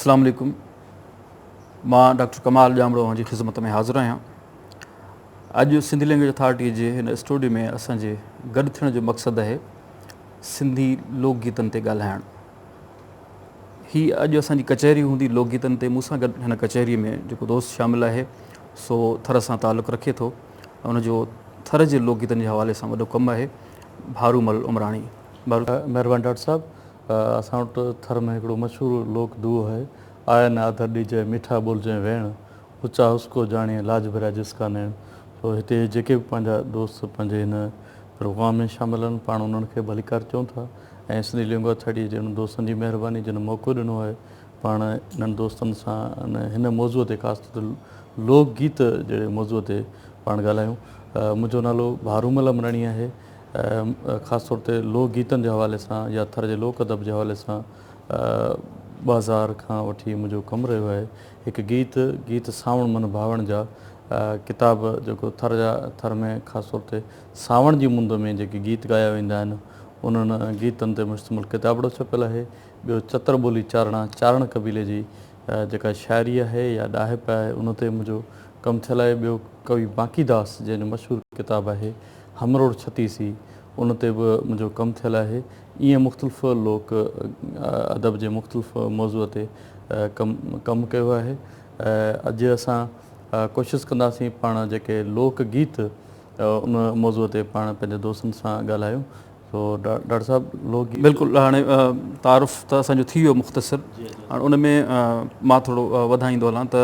अस्सलाम वालेकुम। मां डॉक्टर कमाल ॼामड़ो जी ख़िदमत में हाज़िर आहियां। अॼु सिंधी लैंग्वेज अथॉरिटी जे हिन स्टूडियो में असांजे गॾु थियण जो मक़सदु आहे सिंधी लोकगीतनि ते ॻाल्हाइणु। हीअ अॼु असांजी कचहरी हूंदी लोकगीतनि ते। मूंसां गॾु हिन कचहरीअ में जेको दोस्त शामिलु आहे सो थर सां तालुक़ु रखे थो। उनजो थर जे लोकगीतनि जे हवाले सां वॾो कमु आहे। भारूमल उमराणी। महिरबानी डॉक्टर साहब, असां वटि थर में हिकिड़ो मशहूरु लोक दुओ आहे, आया न आदर ॾिजांइ मीठा ॿोलजांइ वेण, ऊचा हुस्को ॼाणे लाज भरिया जिसकानैण। सो हिते जेके बि पंहिंजा दोस्त पंहिंजे हिन प्रोग्राम में शामिलु आहिनि, पाण उन्हनि खे भलीकार चऊं था ऐं सिंधी लैंग्वेज अथॉरिटी जे उन दोस्तनि जी महिरबानी जिन मौक़ो ॾिनो आहे पाण इन्हनि दोस्तनि सां हिन मौज़ूअ ते ख़ासि तौर ते लोकगीत जहिड़े मौज़ूअ ते पाण ॻाल्हायूं। मुंहिंजो नालो भारूमल उमराणी आहे। ख़ासि तौर ते लोकगीतनि जे हवाले सां या थर जे लोक अदब जे हवाले सां 2000 खां वठी मुंहिंजो कमु रहियो आहे। हिकु गीत सावण मन भावण जा किताब जेको थर में ख़ासि तौर ते सावण जी मुंद में जेके गीत ॻाया वेंदा आहिनि उन्हनि गीतनि ते मुश्तमिल किताबड़ो छपियलु आहे। ॿियो चतर ॿोली चारण कबीले जी जेका शाइरी आहे या ॾाहिप आहे उन ते मुंहिंजो कमु थियलु आहे। ॿियो कवि बांकीदास जंहिंजो मशहूरु किताबु आहे हमरोड़ छत्तीसी, उन ते बि मुंहिंजो कमु थियलु आहे। ईअं मुख़्तलिफ़ लोक अदब जे मुख़्तलिफ़ मौज़ूअ ते कमु कयो आहे। अॼु असां कोशिशि कंदासीं पाण जेके लोकगीत उन मौज़ूअ ते पाण पंहिंजे दोस्तनि सां ॻाल्हायूं। सो डॉक्टर साहिबु लोकगीत बिल्कुलु। हाणे तारुफ़ त असांजो थी वियो मुख़्तसिर। हाणे उन में मां थोरो वधाईंदो हलां त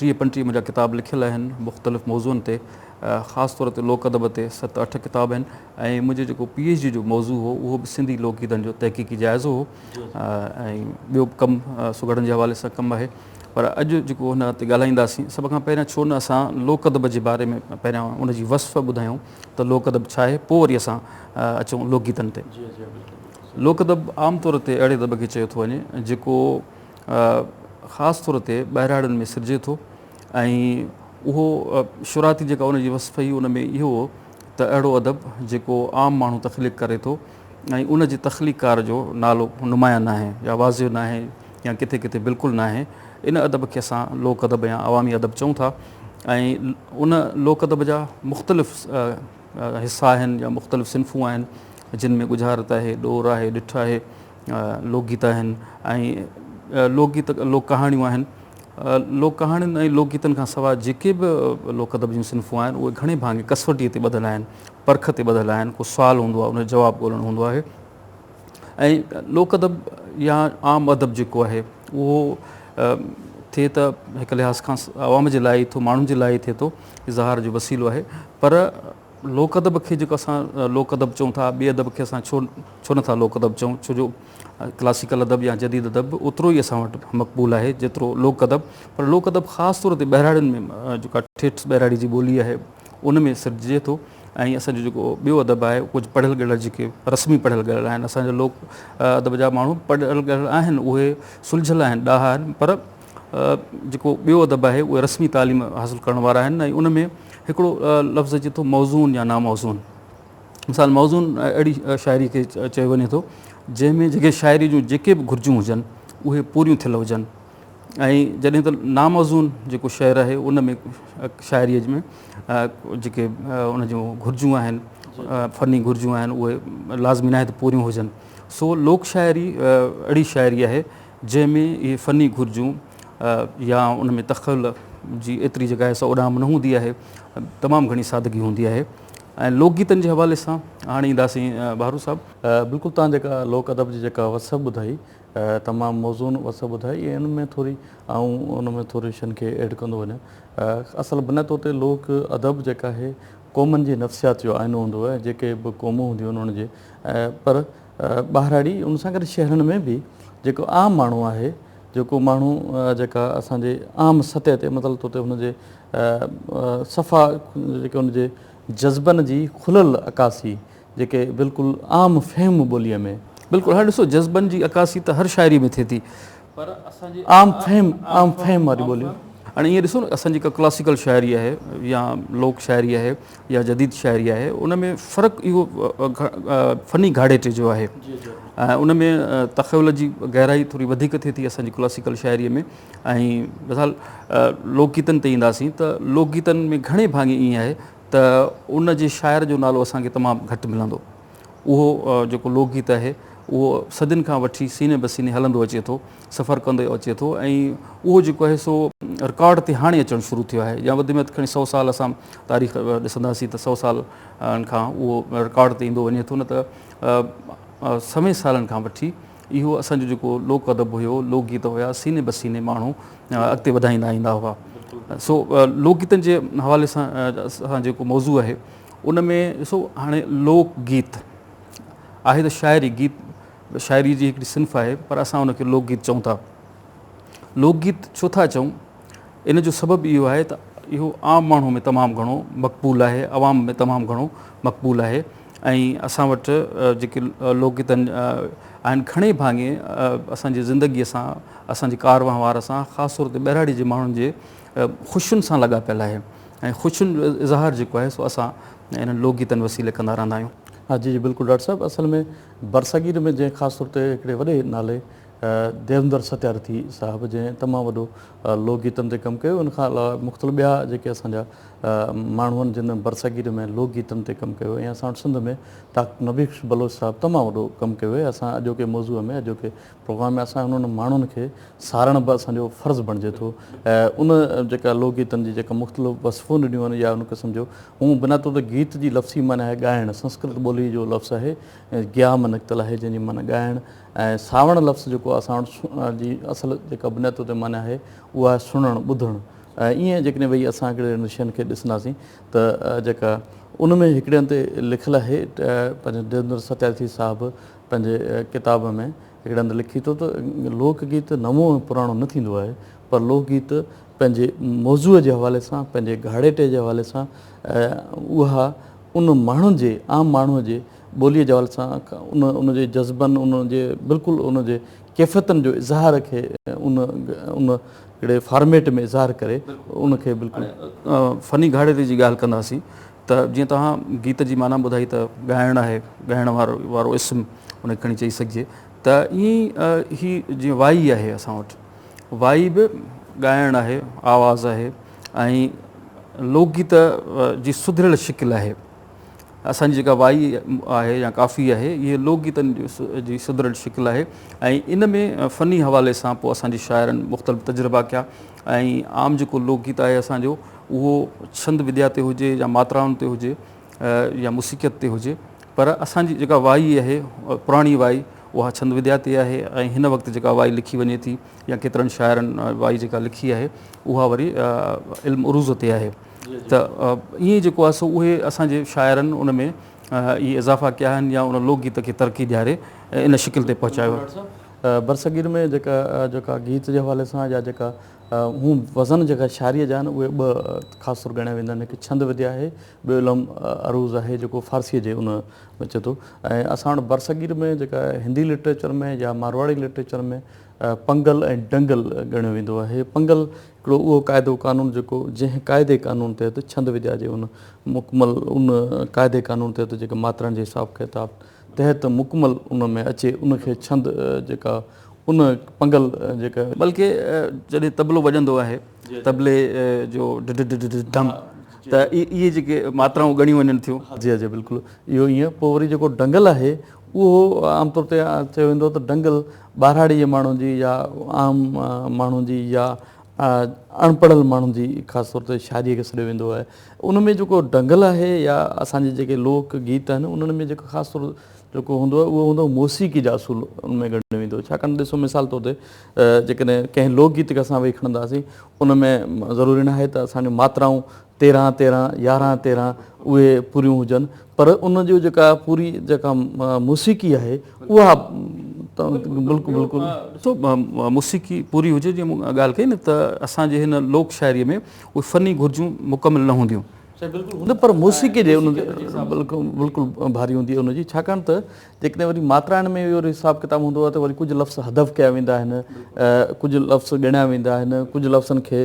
30-35 मुंहिंजा किताब लिखियल आहिनि मुख़्तलिफ़ मौज़ूअनि ते। ख़ासि तौर ते लोक अदब ते 7-8 किताब आहिनि ऐं मुंहिंजो जेको PhD जो मौज़ू हो उहो बि सिंधी लोकगीतनि जो तहक़ीक़ी जाइज़ो हो ऐं ॿियो बि कमु सुगड़नि जे हवाले सां कमु आहे। पर अॼु जेको हुन ते ॻाल्हाईंदासीं सभ खां पहिरियां छो न असां लोक अदब जे बारे में पहिरियां उनजी वस्फ़ ॿुधायूं त लोक अदब छा आहे, पोइ वरी असां अचूं लोकगीतनि ते। लोक अदब आम तौर ते अहिड़े अदब खे चयो थो वञे जेको ख़ासि तौर ते ॿाहिराड़नि में सिरिजे थो ऐं उहो शुराती जेका उनजी वस्फ़ हुई उन में इहो हो त अहिड़ो अदब जेको आम माण्हू तख़लीक़ करे थो ऐं उन जे तख़लीक़कार जो नालो नुमाया न आहे या वाज़ियो न आहे या किथे किथे बिल्कुलु न आहे। इन अदब खे असां लोक अदब या अवामी अदब चऊं था ऐं उन लोक अदब जा मुख़्तलिफ़ हिसा आहिनि या मुख़्तलिफ़ सिन्फ़ूं आहिनि जिन में गुज़ारत आहे, ॾोर आहे, ॾिठ आहे, लोकगीत आहिनि ऐं लोक कहाणियूं आहिनि। लोक कहाणियुनि ऐं लोकगीतनि खां सवाइ जेके बि लोक अदब जूं सिन्फ़ूं आहिनि उहे घणे भाङे कसवटीअ ते ॿधियलु आहिनि, परख ते ॿधियलु आहिनि। को सुवालु हूंदो आहे उनजो जवाबु ॻोल्हणो हूंदो आहे ऐं लोक अदब या आम अदब जेको आहे उहो थिए त हिकु लिहाज़ खां अवाम जे लाइ थो, माण्हुनि जे लाइ थिए थो, इज़हार जो वसीलो आहे। पर लोक अदब खे जेको असां लोक अदब चऊं था, ॿिए अदब खे असां छो नथा लोक अदब चऊं, छो जो क्लासिकल अदब या जदीद अदब ओतिरो ई असां वटि मक़बूल आहे जेतिरो लोक अदब। पर लोक अदब ख़ासि तौर ते ॿाहिराड़ियुनि में जेका ठेठ ॿाहिराड़ी जी ॿोली आहे उन में सिरिजे थो ऐं असांजो जेको ॿियो अदब आहे कुझु पढ़ियल ॻढ़ियल जेके रस्मी पढ़ियल ॻढ़ियल आहिनि, असांजा लोक अदब जा माण्हू पढ़ियल ॻढ़ियल आहिनि, उहे सुलझियल आहिनि, ॾाहा आहिनि। पर जेको ॿियो अदब आहे उहे रस्मी तालीम हासिलु करण वारा आहिनि ऐं उन में हिकिड़ो लफ़्ज़ अचे थो मौज़ून या नामौज़ून। मिसाल मौज़ून अहिड़ी शाइरी खे चयो वञे थो जंहिंमें जेके शाइरी जूं जेके बि घुरिजूं हुजनि उहे पूरियूं थियल हुजनि ऐं जॾहिं त नामौज़ून जेको शेर आहे उन में शाइरीअ में जेके उन जूं घुरिजूं आहिनि, फ़नी घुरिजूं आहिनि, उहे लाज़मी न आहे त पूरियूं हुजनि। सो लोक शाइरी अहिड़ी शाइरी आहे जंहिंमें इहे फ़नी घुरिजूं या उन में तख़ल जी एतिरी जॻह सां उॾाम न हूंदी आहे, तमामु घणी सादगी हूंदी आहे। ऐं लोकगीतनि जे हवाले सां हाणे ईंदासीं भारू साहिबु। बिल्कुलु तव्हां जेका लोक अदब जी जेका वसफ़ ॿुधाई, तमामु मौज़ून वसफ़ ॿुधाई, ऐं इन में थोरी उन में थोरी शयुनि खे ऐड कंदो वञा। असल बुनियाद तौर ते लोक अदब जेका आहे क़ौमुनि जी नफ़्सियात जो आइनो हूंदो आहे। जेके बि क़ौमूं हूंदियूं आहिनि उन्हनि जे पर ॿाहिराड़ी उन सां गॾु शहरनि में बि जेको आम माण्हू आहे, जेको माण्हू जेका असांजे आम सतह ते मतिलबु तौर ते हुनजे सफ़ा जेके हुनजे जज़्बनि जी खुलियल अकासी जेके बिल्कुलु आम फ़हम ॿोलीअ में। बिल्कुलु। हाणे ॾिसो जज़्बनि जी अकासी त हर शाइरी में थिए थी, पर असांजे आम फ़हम वारी ॿोलियूं हाणे ईअं ॾिसो न, असांजी जेका क्लासिकल शाइरी आहे या लोक शाइरी आहे या जदीद शाइरी आहे, उन में फ़र्क़ु इहो फ़नी घाड़ेटे जो आहे। ऐं उन में तख़युल जी गहराई थोरी वधीक थिए थी असांजी क्लासिकल शाइरीअ में। ऐं मिसाल लोकगीतनि ते ईंदासीं त लोकगीतनि में घणे भाङे ईअं आहे त उन जे शाइर जो नालो असांखे तमामु घटि मिलंदो। उहो जेको लोकगीत आहे उहो सदियुनि खां वठी सीने बसीने हलंदो अचे थो, सफ़रु कंदो अचे थो। ऐं उहो जेको आहे सो रिकॉर्ड ते हाणे अचणु शुरू थियो आहे, या वधि में वधि खणी 100 साल असां तारीख़ ॾिसंदासीं त 100 साल खां उहो रिकॉर्ड ते ईंदो वञे थो। न त समय सालनि खां वठी इहो असांजो जेको लोक अदब हुयो, लोकगीत हुया, सीने बसीने माण्हू अॻिते वधाईंदा ईंदा हुआ। सो लोकगीतनि जे हवाले सां असां जेको मौज़ू आहे उन में ॾिसो, हाणे लोकगीत आहे त शाइरी गीत, शाइरी जी हिकिड़ी सिंफ़ आहे, पर असां उनखे लोकगीत चऊं था। लोकगीत छो था चऊं, इन जो सबबु इहो आहे त इहो आम माण्हू में तमामु घणो मक़बूल आहे, अवाम में तमामु घणो मक़बूल आहे। ऐं असां वटि जेके लोकगीतनि आहिनि घणे भाङे असांजी ज़िंदगीअ सां, असांजी कार वहिंवार सां, ख़ासि तौर ते ॿहिराड़ी जे माण्हुनि जे ख़ुशियुनि सां लॻापियल आहे। ऐं ख़ुशियुनि जो इज़हार जेको आहे सो असां इन्हनि लोकगीतनि वसीले कंदा रहंदा आहियूं। हाँ जी बिल्कुलु डॉक्टर साहब, असल में बरसगीर में जंहिं ख़ासि तौर ते हिकिड़े वॾे नाले देवेंद्र सत्यार्थी साहिबु जंहिं तमामु वॾो लोकगीतनि ते कमु कयो, उनखां अलावा मुख़्तलिफ़ ॿिया जेके असांजा माण्हू आहिनि जिन बरसगीर में लोकगीतनि ते कमु कयो। ऐं असां वटि सिंध में डॉक्टर नबीश बलोच साहिबु तमामु वॾो कमु कयो आहे। असां अॼोके मौज़ूअ में, अॼोके प्रोग्राम में असां उन्हनि माण्हुनि खे सारण बि असांजो फ़र्ज़ु बणिजे थो। उन जेका लोकगीतनि जी जेका मुख़्तलिफ़ वसफ़ूं ॾिनियूं आहिनि, या उन क़िस्म जो हू बिना तौर ते गीत जी लफ़्ज़ी माना आहे ॻाइणु, संस्कृत ॿोली जो लफ़्ज़ु आहे ग्या में निकितल आहे, जंहिंजी माना ॻाइणु। ऐं सावण लफ़्ज़ु जेको असां वटि जी असल जेका बुनियाद तौर ते माना आहे उहा आहे सुञणु, ॿुधणु। ऐं ईअं जेकॾहिं भई असां हिकिड़े शयुनि खे ॾिसंदासीं त जेका उन में हिकिड़े हंधि ते लिखियलु आहे, पंहिंजे देवेंद्र सत्यार्थी साहिबु पंहिंजे किताब में हिकिड़े हंधि लिखी थो त लोकगीत नवो ऐं पुराणो न थींदो आहे, पर लोकगीत पंहिंजे मौज़ूअ जे हवाले सां, पंहिंजे घाड़ेटे जे हवाले सां उहा उन माण्हुनि जे, आम माण्हूअ जे ॿोलीअ जे हवाले सां उनजे जज़्बनि, उनजे बिल्कुलु उनजे कैफ़ियतनि जो इज़हार खे उन हिकिड़े फॉर्मेट में इज़हार करे उनखे बिल्कुलु फ़नी घाड़ेटे जी ॻाल्हि कंदासीं त जीअं तव्हां गीत जी माना ॿुधाई त ॻाइणु आहे, ॻाइण वारो इस्म उन खणी चई सघिजे। त ईअं ही जीअं वाई आहे असां वटि, वाई बि ॻाइणु आहे, आवाज़ु आहे। ऐं लोकगीत जी सुधरियल शिकिल आहे। असांजी जेका वाई आहे या काफ़ी आहे, इहे लोकगीतनि जी सुधरियल शिकिल आहे। ऐं इन में फ़नी हवाले सां पोइ असांजे शाइरनि मुख़्तलिफ़ तजुर्बा कया। ऐं आम जेको लोकगीत आहे असांजो, उहो छंद विद्या ते हुजे या मात्राउनि ते हुजे या मुसीक़ियत ते हुजे, पर असांजी जेका वाई आहे, पुराणी वाई, उहा छंद विद्या ते आहे। ऐं हिन वक़्तु जेका वाई लिखी वञे थी या केतिरनि शाइरनि वाई जेका लिखी आहे उहा वरी इल्मु उरूज़ ते आहे। त ईअं जेको आहे सो उहे असांजे शाइरनि उन में इहे इज़ाफ़ा कया आहिनि या उन लोकगीत खे तरक़ी ॾियारे इन शिकिल ते पहुचायो आहे। बरसगीर में जेका गीत जे हवाले सां या जेका हू वज़न जेका शाइरीअ जा आहिनि उहे ॿ ख़ासि तौरु ॻणिया वेंदा आहिनि। हिकु छंद विद्या आहे, ॿियो इल्मु अरूज़ आहे जेको फ़ारसीअ जे उन में अचे थो। ऐं असां वटि बरसगीर में जेका हिंदी लिटरेचर में या मारवाड़ी लिटरेचर में पंगल ऐं डंगल ॻणियो वेंदो आहे। पंगल हिकिड़ो उहो क़ाइदो क़ानून जेको जंहिं क़ाइदे क़ानून तहत छंद विद्या जे उन मुकमल उन क़ाइदे क़ानून तहत जेके मात्राउनि जे हिसाब किताब तहत मुकमल उन में अचे, उनखे छंद जेका उन पंगल जेका बल्कि जॾहिं तबलो वॼंदो आहे, तबले जो ढम, त इहे जेके मात्राऊं ॻणियूं वञनि थियूं। जी जी बिल्कुलु इहो ईअं। पोइ वरी जेको डंगल आहे उहो आमतौर ते चयो वेंदो त डंगल ॿारहाड़ी जे माण्हुनि जी या आम माण्हुनि जी या अनपढ़ियल माण्हुनि जी ख़ासि तौर ते शादीअ खे सॾियो वेंदो आहे। उन में जेको डंगल आहे या असांजे जेके लोक गीत आहिनि उन्हनि में जेको ख़ासि तौरु जेको हूंदो आहे उहो हूंदो मौसीक़ी जा असूल उन में ॻणियो वेंदो आहे। छाकाणि ॾिसो मिसाल तौर ते जेकॾहिं कंहिं लोकगीत खे असां वेही खणंदासीं, उन में ज़रूरी न आहे त असांजूं मात्राऊं 13 13 11 13 उहे पूरियूं हुजनि, पर उन जो जेका पूरी जेका मौसीक़ी आहे उहा बिल्कुलु बिल्कुलु ॾिसो मौसीक़ी पूरी हुजे। जीअं मूं ॻाल्हि कई न त असांजे हिन लोक शाइरीअ में उहे फ़नी घुरिजूं मुकमिल न हूंदियूं। बिल्कुलु हुन पर मूसीक़ी जे उन बिल्कुलु बिल्कुलु भारी हूंदी आहे उनजी, छाकाणि त जेकॾहिं वरी मात्राइण में इहो हिसाबु किताबु हूंदो आहे त वरी कुझु लफ़्ज़ हदफ़ कया वेंदा आहिनि, कुझु लफ़्ज़ ॻणिया वेंदा आहिनि, कुझु लफ़्ज़नि खे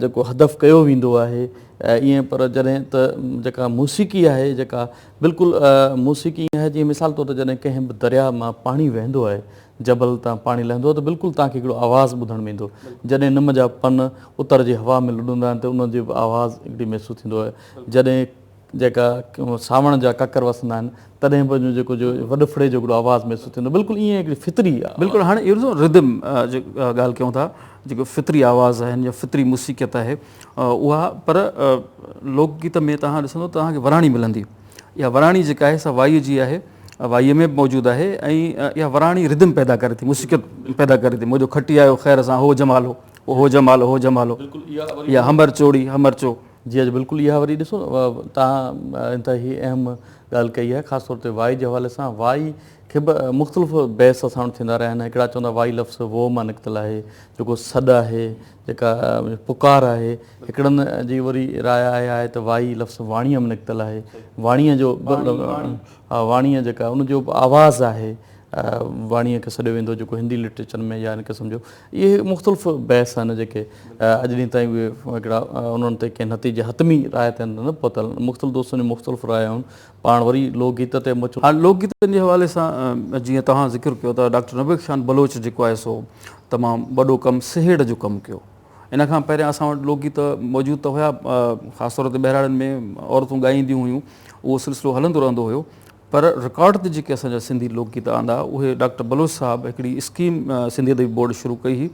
जेको हदफ़ कयो वेंदो आहे ईअं। पर जॾहिं त जेका मूसीक़ी आहे जेका बिल्कुलु मूसीक़ी आहे, जीअं मिसाल तौर ते जॾहिं कंहिं बि दरिया मां पाणी वहंदो आहे, जबल तां पाणी लहंदो आहे त बिल्कुलु तव्हांखे हिकिड़ो आवाज़ु ॿुधणु में ईंदो। जॾहिं निम जा पन उतर जी हवा में लुॾंदा आहिनि त उनजो बि आवाज़ु हिकिड़ी महसूसु थींदो आहे। जॾहिं जेका सावण जा ककर वसंदा आहिनि तॾहिं बि जेको जो वॾफड़े जो हिकिड़ो आवाज़ु महसूसु थींदो, बिल्कुलु ईअं हिकिड़ी फितरी आहे। बिल्कुलु हाणे इहो ॾिसो रिदम ॻाल्हि कयूं था, जेको फितरी आवाज़ आहिनि या फितरी मूसीक़ियत आहे उहा, पर लोकगीत में तव्हां ॾिसंदो तव्हांखे वराणी मिलंदी। इहा वराणी जेका आहे सा वाईअ जी आहे, वाईअ में मौजूदु आहे, ऐं इहा वराणी रिदम पैदा करे थी, मूसीक़ियत पैदा करे थी। मुंहिंजो खटी आयो ख़ैर सां हो जमालो, हो जमालो, हो जमालो, या हमर चोड़ी हमर चो। जी जी बिल्कुलु। इहा वरी ॾिसो तव्हां इंतिहाई अहम ॻाल्हि कई आहे, ख़ासि तौर ते वाई जे हवाले सां। वाई खे बि मुख़्तलिफ़ बहस असां वटि थींदा रहिया आहिनि। हिकिड़ा चवंदा वाई लफ़्ज़ वो मां निकितलु आहे, जेको सॾु आहे, जेका पुकार आहे। हिकिड़नि जी वरी राय आहे त वाई लफ़्ज़ वाणीअ में निकितलु आहे, वाणीअ जो हा वाणीअ जेका उनजो आवाज़ु आहे, वाणीअ खे सॾियो वेंदो, जेको हिंदी लिटरेचर में या हिनखे सम्झो। इहे मुख़्तलिफ़ बहस आहिनि जेके अॼु ॾींहं ताईं उहे हिकिड़ा उन्हनि ते कंहिं नतीजे हतमी राय ते न पहुतल। मुख़्तलिफ़ दोस्तनि जी मुख़्तलिफ़ राय आहिनि। पाण वरी लोकगीत ते अचूं। हाणे लोकगीतनि जे हवाले सां जीअं तव्हां ज़िक्र कयो त डॉक्टर नबीग ख़ान बलोच जेको आहे सो तमामु वॾो कमु सिहेड़ जो कमु कयो। इन खां पहिरियां असां वटि लोकगीत मौजूदु त हुया, ख़ासि तौर ते बहिराणनि में औरतूं ॻाईंदियूं हुयूं, उहो सिलसिलो हलंदो रहंदो हुयो। पर रिकॉर्ड ते जेके असांजा सिंधी लोकगीत आंदा उहे डॉक्टर बलोच साहिबु हिकिड़ी स्कीम सिंधी अदबी बोर्ड शुरू कई हुई।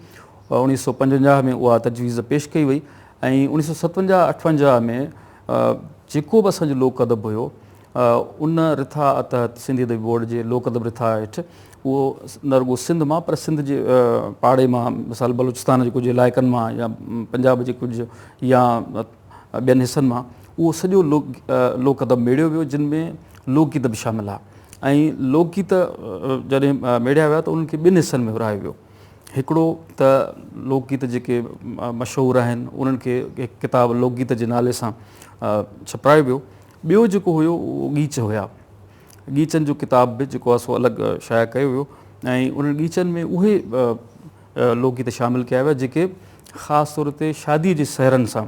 1955 में उहा तजवीज़ पेश कई वई, ऐं 1957-58 में जेको बि असांजो लोक अदब हुयो उन रिथा तहत सिंधी अदबी बोर्ड जे लोक अदब रिथा हेठि उहो न रुॻो सिंध मां पर सिंध जे पाड़े मां, मिसाल बलूचिस्तान जे कुझु इलाइक़नि मां या पंजाब जे कुझु या ॿियनि हिसनि मां उहो सॼो लोक अदब मेड़ियो वियो, जिन में लोकगीत बि शामिलु आहे। ऐं लोकगीत जॾहिं मेड़िया विया त उन्हनि खे ॿिनि हिसनि में विरहायो वियो। हिकिड़ो त लोकगीत जेके मशहूरु आहिनि उन्हनि खे हिकु किताब लोकगीत जे नाले सां छपायो वियो। ॿियो जेको हुयो उहो गीच हुया, गीचनि जो किताब बि जेको आहे सो अलॻि शाया कयो वियो, ऐं उन्हनि गीचनि में उहे लोकगीत शामिलु कया विया जेके ख़ासि तौर ते शादीअ जे सहरनि सां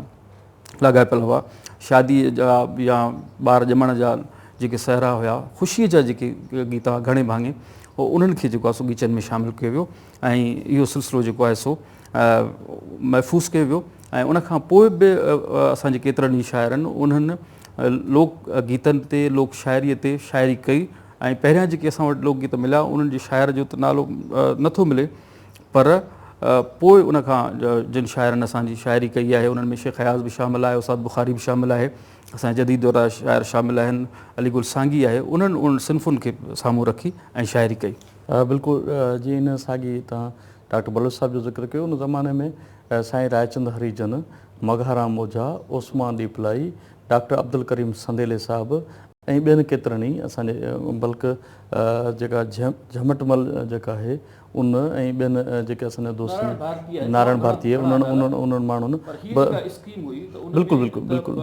लॻापियल हुआ। शादीअ जा या ॿार ॼमण जा जेके सहरा हुया, ख़ुशीअ जा जेके गीत हुआ घणे भाङे उन्हनि खे जेको आहे सो गीचनि में शामिलु कयो वियो, ऐं इहो सिलसिलो जेको आहे सो महफ़ूज़ कयो वियो। ऐं उनखां पोइ बि असांजे केतिरनि ई शाइरनि उन्हनि लोक गीतनि ते, लोक शाइरीअ ते शाइरी कई। ऐं पहिरियां जेके असां वटि लोकगीत मिलिया उन्हनि जे शाइर जो त नालो नथो मिले, पर पोइ उनखां जिन शाइरनि असांजी शाइरी कई आहे उन्हनि में शेख हयाज़ बि शामिलु आहे, उस्ताद बुखारी बि शामिलु आहे, असांजे जदीद दौर जा शाइर शामिलु आहिनि, अलीगुल सांगी आहे। उन्हनि उन सिन्फ़ुनि खे साम्हूं रखी ऐं शाइरी कई। बिल्कुलु जीअं इन साॻी तव्हां डॉक्टर बलोच साहिब जो ज़िक्र कयो। उन ज़माने में साईं रायचंद हरीजन, मघाराम ओझा, ओस्मान दीपलाई, डॉक्टर अब्दुल करीम संदेले साहिबु ऐं ॿियनि केतिरनि ई असांजे बल्कि जेका झमटमल जेका आहे उन ऐं ॿियनि जेके असांजा दोस्त नारायण भारती उन्हनि माण्हुनि बिल्कुलु बिल्कुलु बिल्कुलु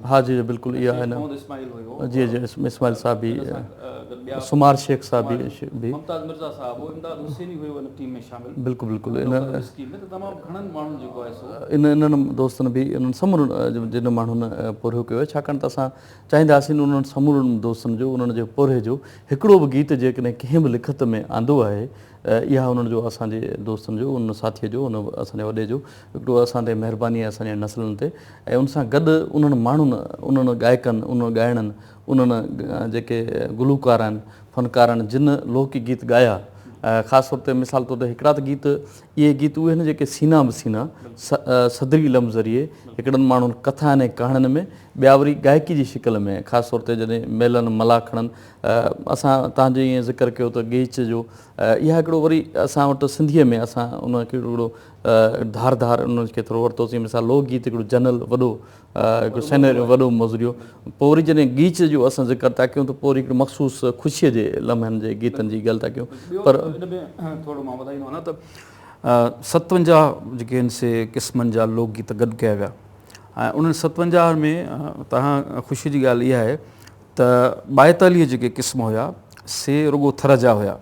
हा जी बिल्कुलु इहा आहे न जी जी इस्माइल साहिब बि, सुमार शेख साहिब बि बिल्कुलु बिल्कुलु इन्हनि दोस्तनि बि इन्हनि समूरनि जिन माण्हुनि पुरियो कयो आहे। छाकाणि त असां चाहींदासीं उन्हनि समूरनि दोस्तनि जो उन्हनि जे पुरे जो हिकिड़ो बि गीत जेकॾहिं कंहिं बि लिखत में आंदो आहे, इहा उन्हनि जो असांजे दोस्तनि जो उन साथीअ जो उन असांजे वॾे जो हिकिड़ो असां ते महिरबानी आहे असांजे नसलनि ते। ऐं उन सां गॾु उन्हनि माण्हुनि, उन्हनि गायकनि, उन्हनि ॻाइणनि, उन्हनि जेके गुलूकार आहिनि, फ़नकार आहिनि, जिन लोकी गीत ॻाया, ख़ासि तौर ते मिसाल तौर ते हिकिड़ा त गीत इहे गीत उहे आहिनि जेके सीना बि सीना सदरी लफ़्ज़ ज़रिए हिकिड़नि माण्हुनि कथा ऐं कहाणियुनि में, ॿिया वरी गायकी जी शिकिल में, ख़ासि तौर ते जॾहिं मेलनि मला खणनि। असां तव्हांजो ईअं ज़िक्र कयो त गेच जो, इहा हिकिड़ो वरी असां वटि सिंधीअ में असां उनखे हिकिड़ो धार उनखे थोरो वरितोसीं। मिसाल लोकगीत हिकिड़ो जनरल वॾो हिकिड़ो सेनेरियो वॾो मज़रियो, पोइ वरी जॾहिं गीच जो असां ज़िक्र था कयूं त पोइ वरी हिकिड़ो मख़सूस ख़ुशीअ जे लम्हनि जे गीतनि जी ॻाल्हि था कयूं। पर थोरो मां वधाईंदो आहियां त 57 जेके आहिनि से क़िस्मनि जा लोकगीत गॾु कया विया। ऐं उन्हनि 57 में तव्हां ख़ुशी जी ॻाल्हि इहा आहे त 42 जेके क़िस्म हुया से रुॻो थर जा हुया,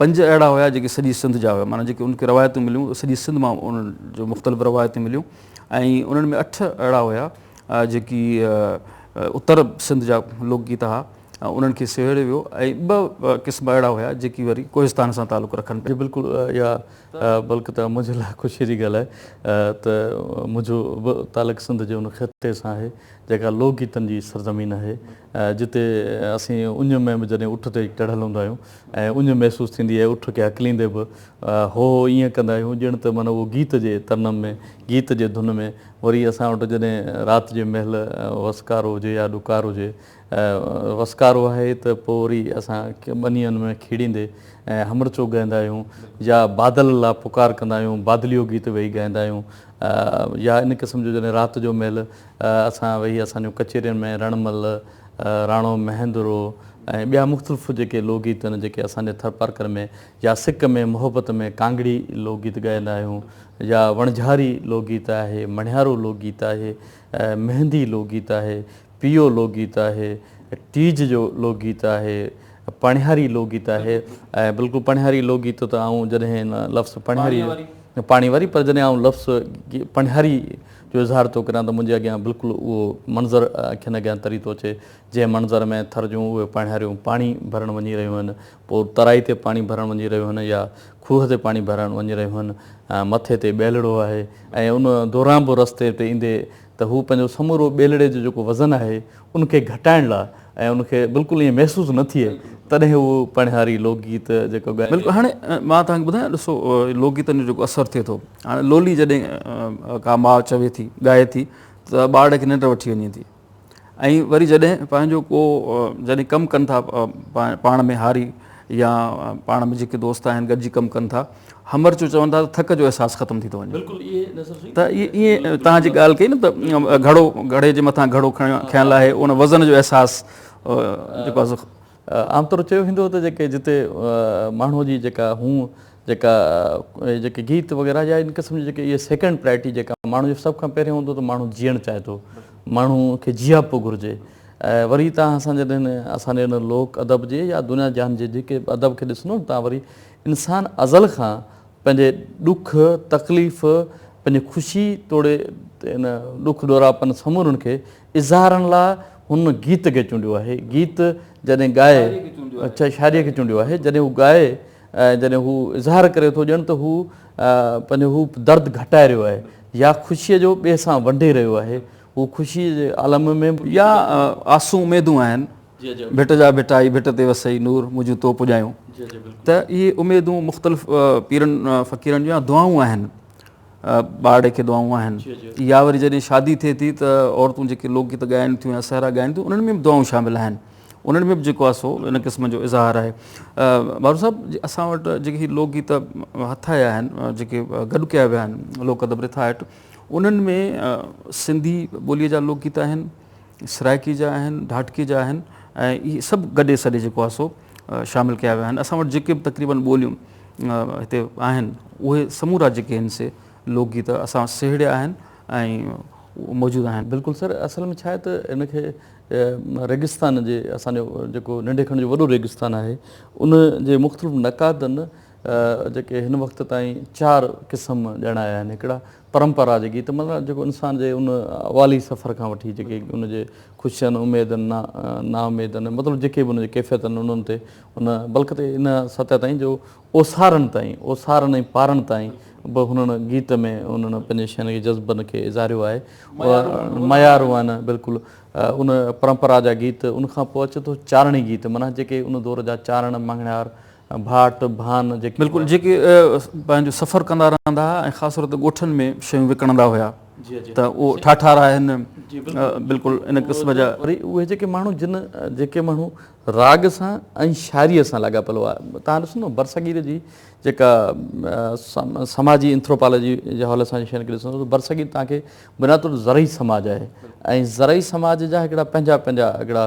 5 अहिड़ा हुया जेके सॼी सिंध जा हुया, माना जेके उनखे रवायतूं मिलियूं सॼी सिंध मां उन्हनि जो मुख़्तलिफ़ रवायतूं मिलियूं, ऐं उन्हनि में 8 अहिड़ा हुया जेकी उत्तर सिंध जा लोकगीत हुआ, उन्हनि खे सेड़े वियो, ऐं 2 क़िस्म अहिड़ा हुया जेकी वरी कोहिस्तान सां तालुक़ु रखनि पिया। बिल्कुलु इहा बल्कि त मुंहिंजे लाइ ख़ुशी जी ॻाल्हि आहे त मुंहिंजो बि तालुक़ु सिंध जे उन ख़िते सां आहे जेका लोकगीतनि जी सरज़मीन आहे, जिते असीं उञ में बि जॾहिं उठ ते चढ़ियल हूंदा आहियूं ऐं उञ महसूसु थींदी आहे, उठ खे हकलींदे बि हो ईअं कंदा आहियूं ॼण त माना उहो गीत जे तनम में, गीत जे धुन में। वरी असां वटि जॾहिं राति जे महिल वसकारो हुजे या ॾुकारु हुजे, वसकारो आहे त पोइ वरी असां ॿनियनि में खीड़ींदे ऐं हमरचो ॻाईंदा आहियूं, या बादल लाइ पुकार कंदा आहियूं, बादलियो गीत वेही ॻाईंदा आहियूं, या इन क़िस्म जो जॾहिं राति जो महिल असां वेही असांजो कचेरियुनि में रणमल, राणो महेंद्रो ऐं ॿिया मुख़्तलिफ़ जेके लोकगीत आहिनि जेके असांजे थरपारकर में, या सिक में मोहबत में कांगड़ी लोकगीत ॻाईंदा आहियूं, या वणझारी लोकगीत आहे, मणिहारो लोकगीत आहे, मेहंदी लोकगीत आहे, पीओ लोकगीत आहे, टीज जो लोकगीत आहे, पणिहारी लोकगीत आहे। ऐं बिल्कुलु पणिहारी लोकगीत त आऊं जॾहिं हिन लफ़्ज़ पणिहारी पाणी वारी, पर जॾहिं आऊं लफ़्ज़ पणिहारी जो इज़हार थो करियां त मुंहिंजे अॻियां बिल्कुलु उहो मंज़रु अखियुनि अॻियां तरी थो अचे, जंहिं मंज़र में थर जूं उहे पणिहारियूं पाणी भरणु वञी रहियूं आहिनि, पोइ तराई ते पाणी भरणु वञी रहियूं आहिनि, या खूह ते पाणी भरणु वञी रहियूं आहिनि, मथे ते ॿेलड़ो आहे, ऐं उन दौरान बि रस्ते ते ईंदे त हू पंहिंजो समूरो ॿेलड़े जो जेको वज़न आहे उनखे घटाइण लाइ ऐं उनखे बिल्कुलु ईअं महसूसु न थिए तॾहिं उहो पणिहारी लोकगीत जेको ॻाए। बिल्कुलु हाणे मां तव्हांखे ॿुधायां, ॾिसो लोकगीतनि जो जेको असरु थिए थो, हाणे लोली जॾहिं का माउ चवे थी ॻाए थी त ॿार खे निंड वठी वञे थी, ऐं वरी जॾहिं पंहिंजो को जॾहिं कमु कनि था पाण में हारी या पाण में जेके दोस्त आहिनि गॾिजी कमु कनि था, हमरचो चवनि था त थक जो अहसासु ख़तमु थी थो वञे। त ईअं तव्हांजी ॻाल्हि कई न त घड़े जे मथां घड़ो खयल आहे, उन वज़न जो अहसासु जेको आहे आमतौरु चयो वेंदो त जेके जिते माण्हूअ जी जेके गीत वग़ैरह या इन क़िस्म जी जेके इहे सेकेंड प्रायोरिटी जेका माण्हू जो सभ खां पहिरियों हूंदो त माण्हू जीअणु चाहे थो, माण्हू खे जियापो घुरिजे। ऐं वरी तव्हां असांजे हिन लोक अदब जे या दुनिया जहान जे जेके अदब खे ॾिसंदो तव्हां वरी इंसानु अज़ल खां पंहिंजे ॾुख तकलीफ़ पंहिंजी ख़ुशी तोड़े इन ॾुख ॾोरापन समूरनि खे इज़हारण लाइ हुन गीत खे चूंडियो आहे। गीत जॾहिं ॻाए, अच्छा शादीअ खे चूंडियो आहे, जॾहिं हू ॻाए जॾहिं हू इज़हार करे थो ॼण त हू पंहिंजो हू दर्द घटाए रहियो आहे या ख़ुशीअ जो ॿिए सां वंडे रहियो आहे, हू ख़ुशीअ जे आलम में या आसूं उमेदूं आहिनि, भिट जा भिटाई भिट ते वसई नूर मुंहिंजूं तो पुॼायूं, त इहे उमेदूं मुख़्तलिफ़ पीरनि फ़क़ीरनि जूं दुआऊं आहिनि, ॿार खे दुआऊं आहिनि, या वरी जॾहिं शादी थिए थी त औरतूं जेके लोकगीत ॻाइनि थियूं या सहरा ॻाइनि थियूं उन्हनि में बि दुआऊं शामिलु आहिनि, उन्हनि में बि जेको आहे सो इन क़िस्म जो इज़हार आहे। भारू साहिबु असां वटि जेके लोकगीत हथाया आहिनि, जेके गॾु कया विया आहिनि लोक अदब रिथा हेठि, उन्हनि में सिंधी ॿोलीअ जा लोकगीत आहिनि, सराइकी जा आहिनि, ढाटकी जा आहिनि, ऐं इहे सभु गॾे सॾे जेको आहे सो शामिलु कया विया आहिनि। असां वटि जेके बि तक़रीबन ॿोलियूं हिते आहिनि उहे समूरा जेके आहिनि से लोकगीत असां सेड़िया आहिनि ऐं मौजूदु आहिनि। बिल्कुलु सर, असल में छा आहे त इनखे रेगिस्तान जे असांजो जेको नंढेखण जो वॾो रेगिस्तान आहे उन जे मुख़्तलिफ़ नकादनि जेके हिन वक़्त ताईं 4 क़िस्म ॼणाया आहिनि। हिकिड़ा परंपरा जे गीत, मतिलबु जेको इंसान जे उन अवाली सफ़र खां वठी जेके उनजे ख़ुशियुनि उमेदनि ना उमेदनि मतिलबु जेके बि उनजी कैफ़ियत आहिनि उन्हनि ते उन बल्कि त इन सतह ताईं जो ओसारनि ऐं पारनि ताईं बि हुननि गीत में उन्हनि पंहिंजे शयुनि खे जज़्बनि खे इज़ारियो आहे, मयारू आहिनि। बिल्कुलु उन परंपरा जा गीत, उनखां पोइ अचे थो चारणी गीत, माना जेके उन दौर जा चारण मंगणार भाट भान जेके बिल्कुलु जेके पंहिंजो सफ़र कंदा रहंदा हुआ ऐं ख़ासि तौर ते ॻोठनि में शयूं विकिणंदा हुआ, त उहो ठाठारा आहिनि बिल्कुलु इन क़िस्म जा। वरी उहे जेके माण्हू राग सां ऐं शाइरीअ सां लाॻापियल हुआ। तव्हां ॾिसो न बरसगीर जी जेका समाजी एंथ्रोपोलॉजी जे हवाले सां शयुनि खे ॾिसंदो त बरसगीर तव्हांखे बुनियादु तौरु ज़रई समाज आहे ऐं ज़रई समाज जा हिकिड़ा पंहिंजा हिकिड़ा